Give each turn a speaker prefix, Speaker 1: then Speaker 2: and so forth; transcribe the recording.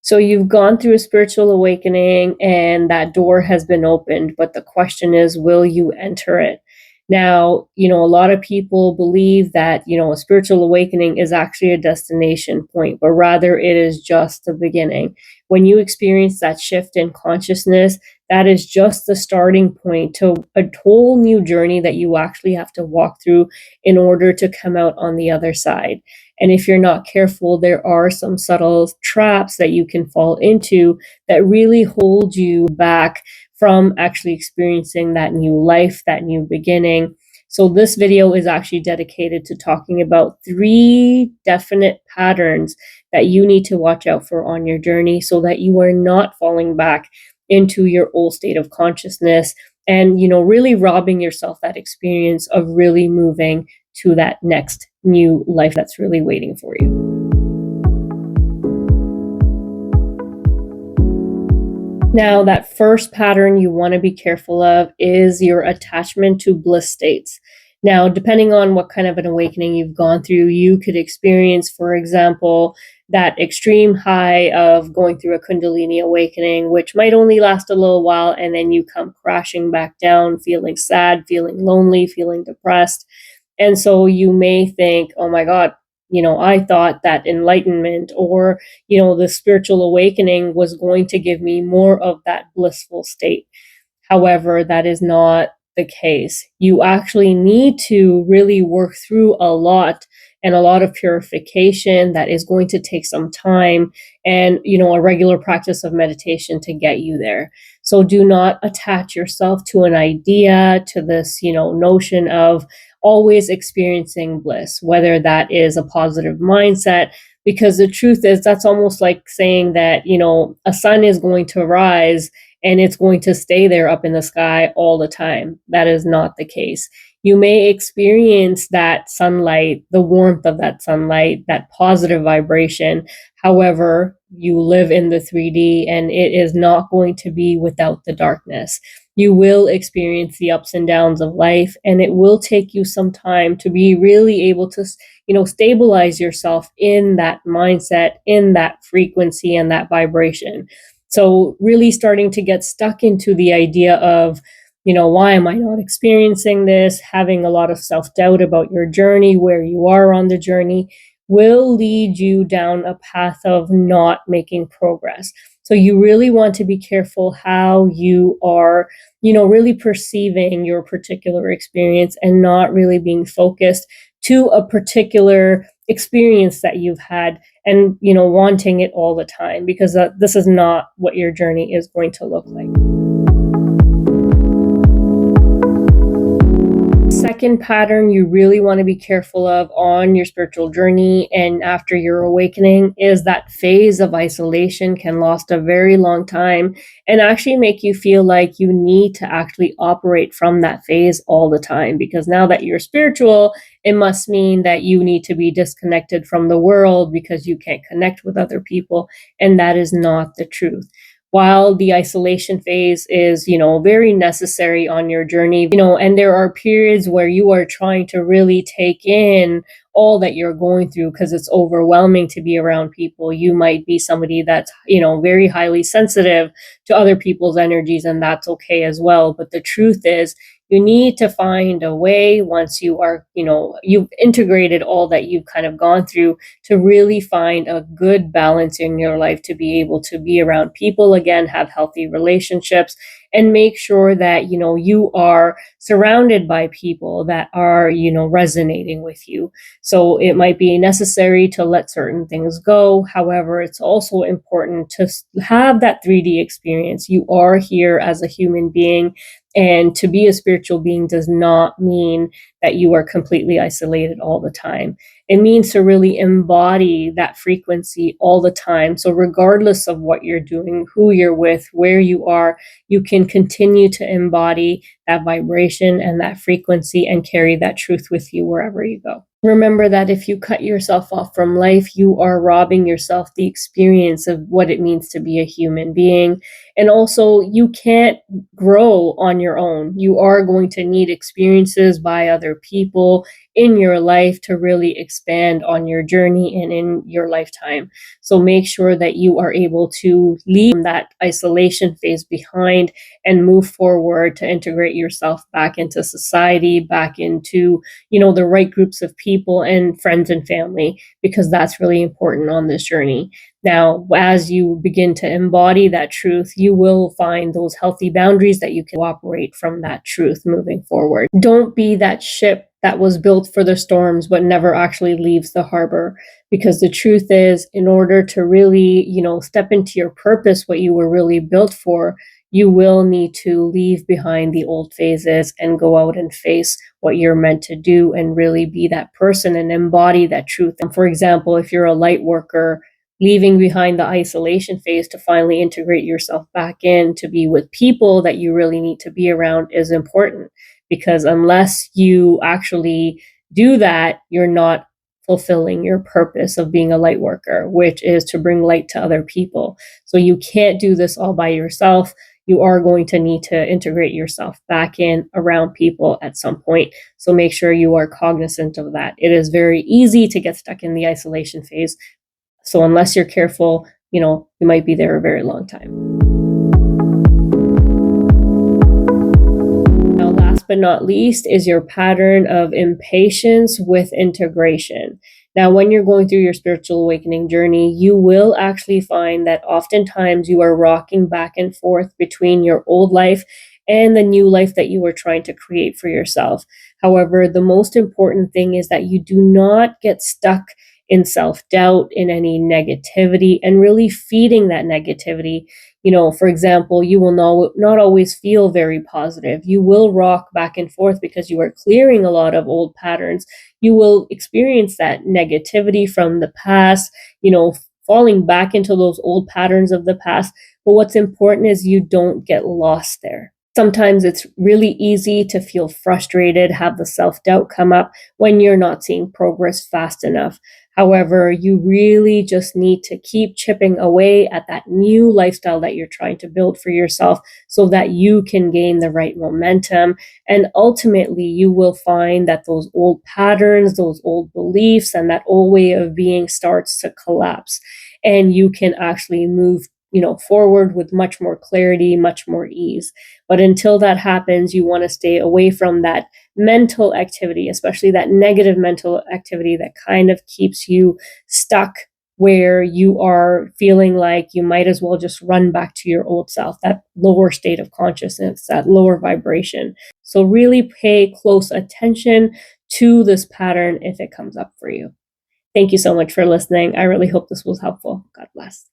Speaker 1: So you've gone through a spiritual awakening and that door has been opened, but the question is, will you enter it? Now, a lot of people believe that, a spiritual awakening is actually a destination point, but rather it is just the beginning. When you experience that shift in consciousness, that is just the starting point to a whole new journey that you actually have to walk through in order to come out on the other side. And if you're not careful, there are some subtle traps that you can fall into that really hold you back from actually experiencing that new life, that new beginning. So this video is actually dedicated to talking about 3 definite patterns that you need to watch out for on your journey so that you are not falling back into your old state of consciousness and, really robbing yourself that experience of really moving to that next new life that's really waiting for you. Now, that first pattern you want to be careful of is your attachment to bliss states. Now, depending on what kind of an awakening you've gone through, you could experience, for example, that extreme high of going through a Kundalini awakening, which might only last a little while, and then you come crashing back down, feeling sad, feeling lonely, feeling depressed. And so you may think, oh my God, I thought that enlightenment or, the spiritual awakening was going to give me more of that blissful state. However, that is not the case. You actually need to really work through a lot and a lot of purification that is going to take some time and, a regular practice of meditation to get you there. So do not attach yourself to an idea, to this, notion of always experiencing bliss, whether that is a positive mindset, because the truth is that's almost like saying that, a sun is going to rise and it's going to stay there up in the sky all the time. That is not the case. You may experience that sunlight, the warmth of that sunlight, that positive vibration. However, you live in the 3D and it is not going to be without the darkness. You will experience the ups and downs of life, and it will take you some time to be really able to, stabilize yourself in that mindset, in that frequency and that vibration. So really starting to get stuck into the idea of, why am I not experiencing this? Having a lot of self-doubt about your journey, where you are on the journey, will lead you down a path of not making progress. So you really want to be careful how you are, really perceiving your particular experience and not really being focused to a particular experience that you've had and, wanting it all the time, because this is not what your journey is going to look like. Second pattern you really want to be careful of on your spiritual journey and after your awakening is that phase of isolation can last a very long time and actually make you feel like you need to actually operate from that phase all the time, because now that you're spiritual, it must mean that you need to be disconnected from the world because you can't connect with other people, and that is not the truth. While the isolation phase is, very necessary on your journey, and there are periods where you are trying to really take in all that you're going through because it's overwhelming to be around people. You might be somebody that's, very highly sensitive to other people's energies, and that's okay as well. But the truth is, you need to find a way once you are, you've integrated all that you've kind of gone through to really find a good balance in your life to be able to be around people again, have healthy relationships, and make sure that, you are surrounded by people that are, resonating with you. So it might be necessary to let certain things go. However, it's also important to have that 3D experience. You are here as a human being. And to be a spiritual being does not mean that you are completely isolated all the time. It means to really embody that frequency all the time. So regardless of what you're doing, who you're with, where you are, you can continue to embody that vibration and that frequency and carry that truth with you wherever you go. Remember that if you cut yourself off from life, you are robbing yourself the experience of what it means to be a human being. And also, you can't grow on your own. You are going to need experiences by other people in your life to really expand on your journey and in your lifetime. So make sure that you are able to leave that isolation phase behind and move forward to integrate yourself back into society, back into the right groups of people and friends and family, because that's really important on this journey. Now, as you begin to embody that truth, you will find those healthy boundaries that you can operate from that truth moving forward. Don't be that ship that was built for the storms but never actually leaves the harbor, because the truth is, in order to really, step into your purpose, what you were really built for, you will need to leave behind the old phases and go out and face what you're meant to do and really be that person and embody that truth. And for example, if you're a light worker, leaving behind the isolation phase to finally integrate yourself back in to be with people that you really need to be around is important, because unless you actually do that, you're not fulfilling your purpose of being a light worker, which is to bring light to other people. So you can't do this all by yourself. You are going to need to integrate yourself back in around people at some point. So make sure you are cognizant of that. It is very easy to get stuck in the isolation phase. So unless you're careful, you might be there a very long time. Now, last but not least is your pattern of impatience with integration. Now, when you're going through your spiritual awakening journey, you will actually find that oftentimes you are rocking back and forth between your old life and the new life that you are trying to create for yourself. However, the most important thing is that you do not get stuck in self-doubt, in any negativity, and really feeding that negativity. For example, you will not always feel very positive. You will rock back and forth because you are clearing a lot of old patterns. You will experience that negativity from the past, falling back into those old patterns of the past. But what's important is you don't get lost there. Sometimes it's really easy to feel frustrated, have the self-doubt come up when you're not seeing progress fast enough. However, you really just need to keep chipping away at that new lifestyle that you're trying to build for yourself so that you can gain the right momentum. And ultimately, you will find that those old patterns, those old beliefs, and that old way of being starts to collapse. And you can actually move forward with much more clarity, much more ease. But until that happens, you want to stay away from that mental activity, especially that negative mental activity that kind of keeps you stuck where you are feeling like you might as well just run back to your old self, that lower state of consciousness, that lower vibration. So really pay close attention to this pattern if it comes up for you. Thank you so much for listening. I really hope this was helpful. God bless.